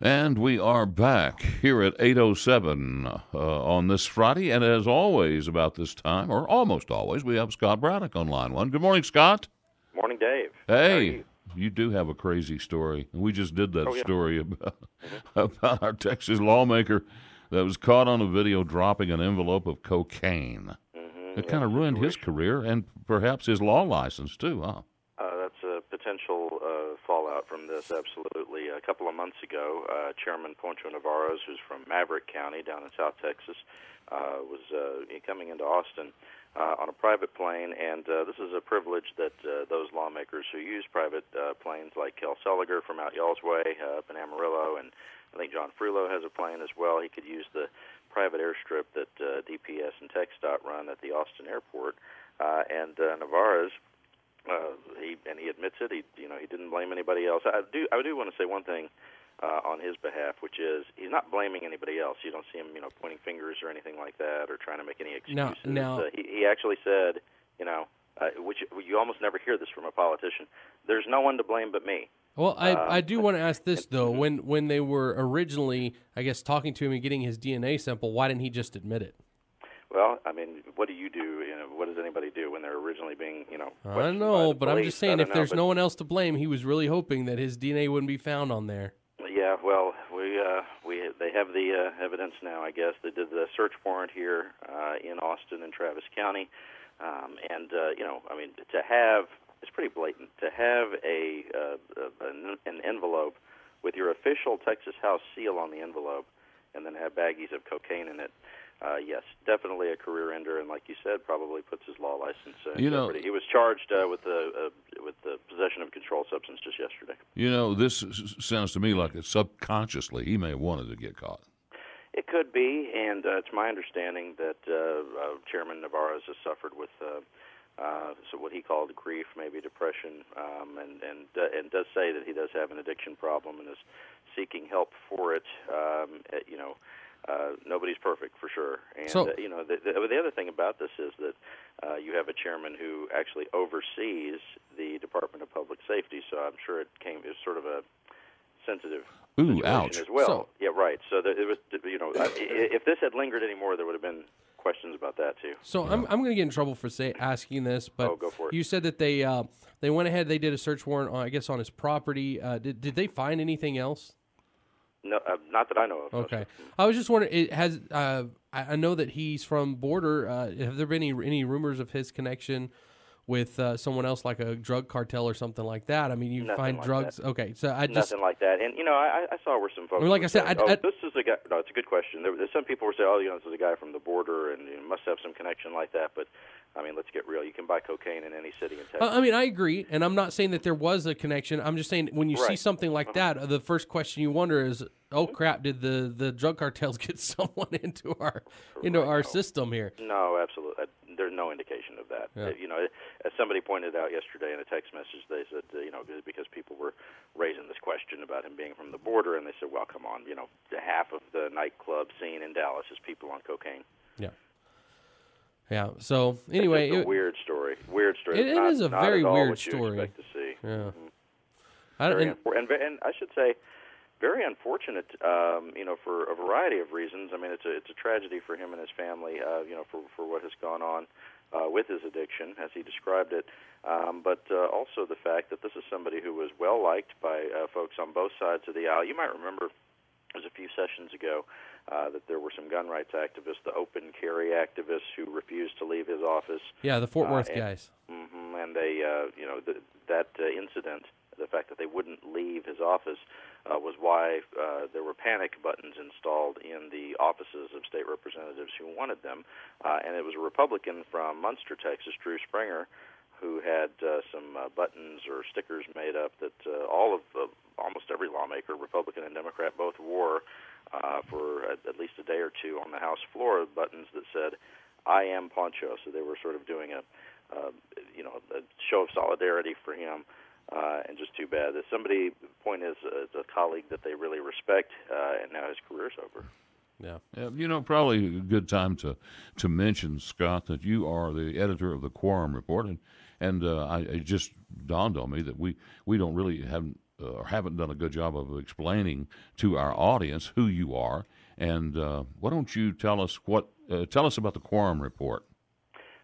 And we are back here at 8:07 on this Friday. And as always about this time, or almost always, we have Scott Braddock on line one. Good morning, Scott. Morning, Dave. Hey, you do have a crazy story. We just did that story about our Texas lawmaker that was caught on a video dropping an envelope of cocaine. It kind of ruined his career and perhaps his law license, too, huh? That's a potential fallout from this, absolutely. A couple of months ago, Chairman Poncho Navarro, who's from Maverick County down in South Texas, was coming into Austin on a private plane, and this is a privilege that those lawmakers who use private planes, like Kel Seliger from out y'all's way up in Amarillo, and I think John Frullo has a plane as well. He could use the private airstrip that DPS and TxDOT run at the Austin airport, and Navarro's. He admits it. He didn't blame anybody else. I do want to say one thing on his behalf, which is he's not blaming anybody else. You don't see him, pointing fingers or anything like that, or trying to make any excuses. No. He actually said, which you almost never hear this from a politician. There's no one to blame but me. Well, I do want to ask this though. When they were originally, I guess, talking to him and getting his DNA sample, why didn't he just admit it? Well, I mean, what do you do? What does anybody do when they're originally being, I don't know, but I'm just saying, if there's no one else to blame, he was really hoping that his DNA wouldn't be found on there. Yeah, well, they have the evidence now. I guess they did the search warrant here in Austin and Travis County, and to have it's pretty blatant to have an envelope with your official Texas House seal on the envelope, and then have baggies of cocaine in it. Yes, definitely a career ender, and like you said, probably puts his law license in jeopardy. He was charged with the possession of a controlled substance just yesterday. This sounds to me like subconsciously he may have wanted to get caught. It could be, and it's my understanding that Chairman Navarro has suffered with so what he called grief, maybe depression, and does say that he does have an addiction problem and is seeking help for it. Nobody's perfect, for sure. And, the other thing about this is that you have a chairman who actually oversees the Department of Public Safety, so I'm sure it was sort of a sensitive situation ouch. as well. Yeah, right. So it was, if this had lingered any more, there would have been questions about that, too. So I'm going to get in trouble for asking this, but go for it. You said that they went ahead, they did a search warrant, on his property. Did they find anything else? No, not that I know of. Okay, I was just wondering. I know that he's from border. Have there been any rumors of his connection with someone else, like a drug cartel or something like that? I mean, you Nothing find like drugs. That. Okay, so nothing like that. And I saw where some folks. Like I said, this is a guy. No, it's a good question. There's some people were saying, this is a guy from the border, and must have some connection like that. But I mean, let's get real. You can buy cocaine in any city in Texas. I agree, and I'm not saying that there was a connection. I'm just saying when you see something like that, the first question you wonder is, oh crap, did the drug cartels get someone into our system here? No, absolutely. There's no indication of that. Yeah. As somebody pointed out yesterday in a text message, they said, because people were raising this question about him being from the border, and they said, well, come on, half of the nightclub scene in Dallas is people on cocaine. Yeah. Yeah. So anyway, it's a weird story. Weird story. It is a very weird story. Expect to see. Yeah. And I should say, very unfortunate. For a variety of reasons. I mean, it's a tragedy for him and his family. For what has gone on with his addiction, as he described it. But also the fact that this is somebody who was well liked by folks on both sides of the aisle. You might remember, it was a few sessions ago, that there were some gun rights activists, the open carry activists, who refused to leave his office. Yeah, the Fort Worth guys. And they, that incident, the fact that they wouldn't leave his office, was why there were panic buttons installed in the offices of state representatives who wanted them. And it was a Republican from Munster, Texas, Drew Springer, who had some buttons or stickers made up that almost every lawmaker, Republican and Democrat, both wore for at least a day or two on the House floor, buttons that said, "I am Poncho." So they were sort of doing a show of solidarity for him. And just too bad that somebody, point is, a colleague that they really respect, and now his career's over. Yeah. Probably a good time to mention, Scott, that you are the editor of the Quorum Report, and it just dawned on me that we don't really have or haven't done a good job of explaining to our audience who you are. And why don't you tell us about the Quorum Report?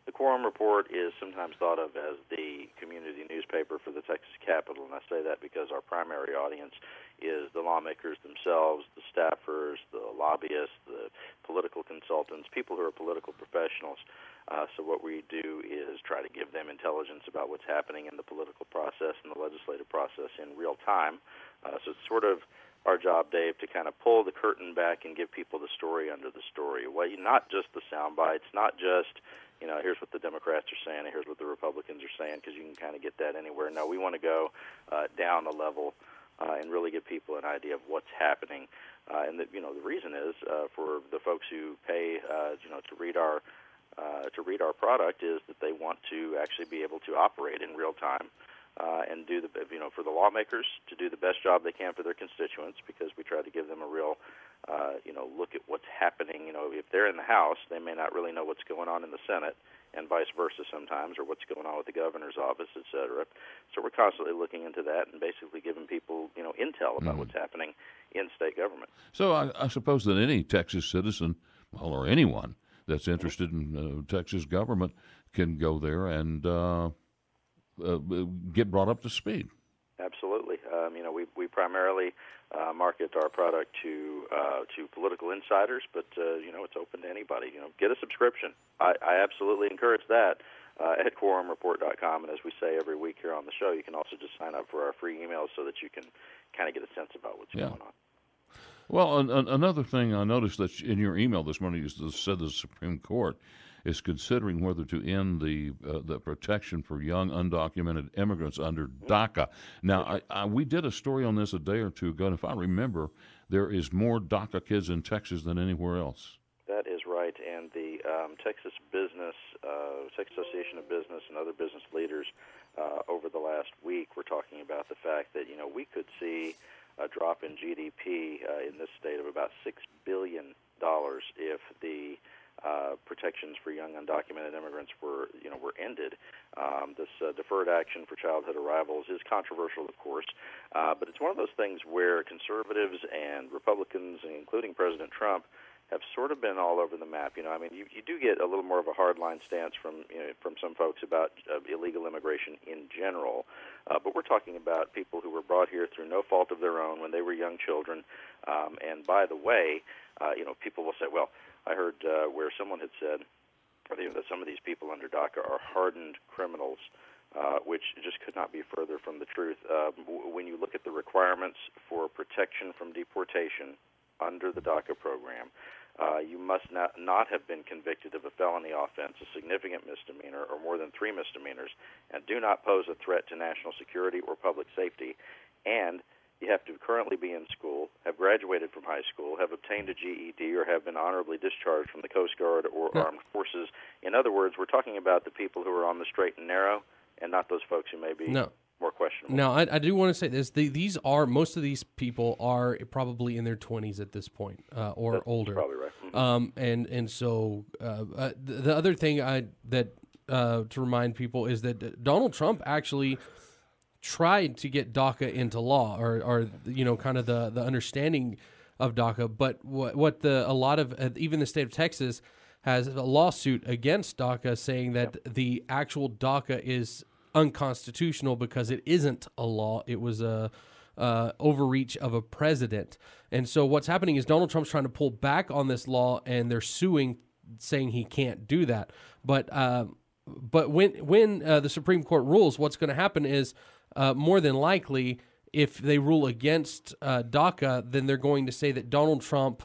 The Quorum Report is sometimes thought of as the community newspaper for the Texas Capitol, and I say that because our primary audience is the lawmakers themselves, the staffers, the lobbyists, the political consultants, people who are political professionals. So what we do is try to give them intelligence about what's happening in the political process and the legislative process in real time. So it's sort of our job, Dave, to kind of pull the curtain back and give people the story under the story. Well, not just the sound bites, not just, here's what the Democrats are saying and here's what the Republicans are saying, because you can kind of get that anywhere. No, we want to go down a level and really give people an idea of what's happening. And the reason is for the folks who pay, to read our product is that they want to actually be able to operate in real time. And do for the lawmakers to do the best job they can for their constituents, because we try to give them a real, look at what's happening. If they're in the House, they may not really know what's going on in the Senate, and vice versa sometimes, or what's going on with the governor's office, et cetera. So we're constantly looking into that and basically giving people, intel about what's happening in state government. So I suppose that any Texas citizen, or anyone that's interested in Texas government, can go there and get brought up to speed. Absolutely. We primarily market our product to political insiders, but it's open to anybody. Get a subscription. I absolutely encourage that at quorumreport.com. And as we say every week here on the show, you can also just sign up for our free emails so that you can kind of get a sense about what's going on. Well, another thing I noticed that in your email this morning, you said the Supreme Court is considering whether to end the protection for young undocumented immigrants under DACA. Now, we did a story on this a day or two ago, and if I remember, there is more DACA kids in Texas than anywhere else. That is right, and the Texas Association of Business and other business leaders over the last week were talking about the fact that, we could see a drop in GDP in this state of about $6 billion if the protections for young undocumented immigrants were ended. This deferred action for childhood arrivals is controversial, of course, but it's one of those things where conservatives and Republicans, including President Trump, have sort of been all over the map. You do get a little more of a hardline stance from some folks about illegal immigration in general, but we're talking about people who were brought here through no fault of their own when they were young children. And by the way, people will say, well, I heard where someone had said that some of these people under DACA are hardened criminals, which just could not be further from the truth. When you look at the requirements for protection from deportation under the DACA program, you must not have been convicted of a felony offense, a significant misdemeanor, or more than 3 misdemeanors, and do not pose a threat to national security or public safety, and you have to currently be in school, have graduated from high school, have obtained a GED, or have been honorably discharged from the Coast Guard or armed forces. In other words, we're talking about the people who are on the straight and narrow, and not those folks who may be more questionable. Now, I do want to say this. Most of these people are probably in their 20s at this point, or That's older. Probably right. Mm-hmm. So the other thing to remind people is that Donald Trump actually tried to get DACA into law, or kind of the understanding of DACA. But a lot of even the state of Texas has a lawsuit against DACA saying that the actual DACA is unconstitutional because it isn't a law. It was a overreach of a president. And so what's happening is Donald Trump's trying to pull back on this law, and they're suing, saying he can't do that. But when the Supreme Court rules, what's going to happen is more than likely, if they rule against DACA, then they're going to say that Donald Trump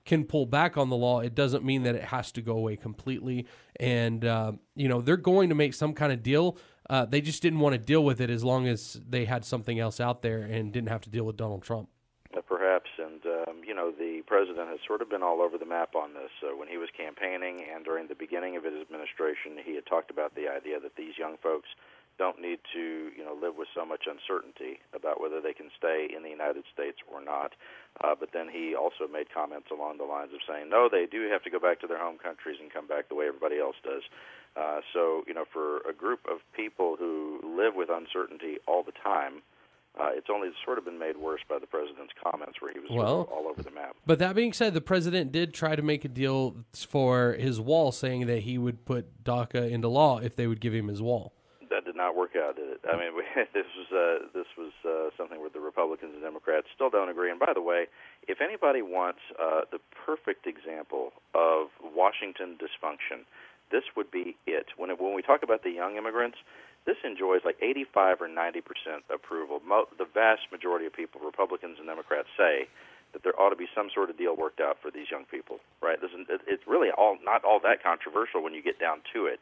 can pull back on the law. It doesn't mean that it has to go away completely. And, they're going to make some kind of deal. They just didn't want to deal with it as long as they had something else out there and didn't have to deal with Donald Trump. Perhaps. And, the president has sort of been all over the map on this. When he was campaigning and during the beginning of his administration, he had talked about the idea that these young folks don't need to, live with so much uncertainty about whether they can stay in the United States or not. But then he also made comments along the lines of saying, no, they do have to go back to their home countries and come back the way everybody else does. So, for a group of people who live with uncertainty all the time, It's only sort of been made worse by the president's comments where he was all over the map. But that being said, the president did try to make a deal for his wall, saying that he would put DACA into law if they would give him his wall. That did not work out, did it? I mean, this was something where the Republicans and Democrats still don't agree. And by the way, if anybody wants the perfect example of Washington dysfunction, this would be it. When we talk about the young immigrants, this enjoys like 85 or 90% approval. The vast majority of people, Republicans and Democrats, say that there ought to be some sort of deal worked out for these young people. Right? It's really not all that controversial when you get down to it.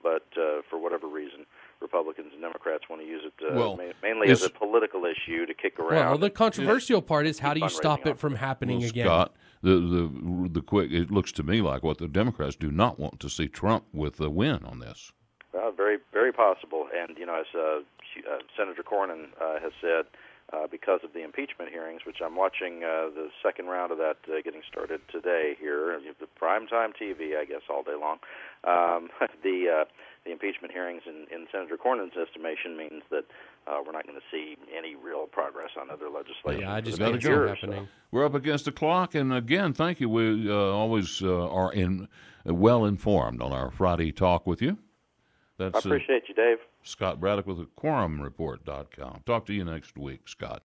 But for whatever reason, Republicans and Democrats want to use it mainly as a political issue to kick around. Well, the controversial part is how do you stop it from happening again? Scott, the quick. It looks to me like what the Democrats do not want to see Trump with a win on this. Very, very possible. And as Senator Cornyn has said, because of the impeachment hearings, which I'm watching the second round of that getting started today here, the primetime TV, I guess, all day long. The impeachment hearings in Senator Cornyn's estimation means that we're not going to see any real progress on other legislation. Yeah, I just got to go happening. We're up against the clock, and again, thank you. We always are well informed on our Friday talk with you. I appreciate you, Dave. Scott Braddock with the Quorum Report.com. Talk to you next week, Scott.